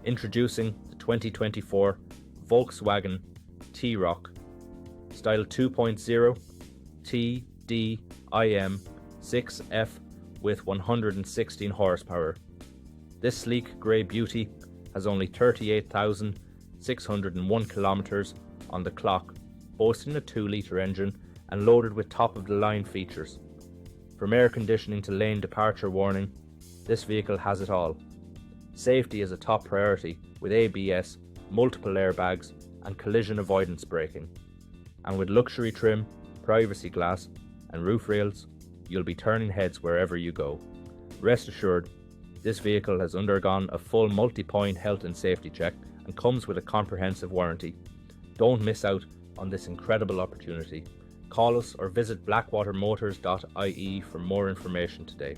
Introducing the 2024 Volkswagen T-Roc Style 2.0 TDI M6F with 116 horsepower. This sleek grey beauty has only 38,601 kilometres on the clock, boasting a 2-litre engine and loaded with top-of-the-line features. From air conditioning to lane departure warning, this vehicle has it all. Safety is a top priority with ABS, multiple airbags and collision avoidance braking. And with luxury trim, privacy glass and roof rails, you'll be turning heads wherever you go. Rest assured, this vehicle has undergone a full multi-point health and safety check and comes with a comprehensive warranty. Don't miss out on this incredible opportunity. Call us or visit blackwatermotors.ie for more information today.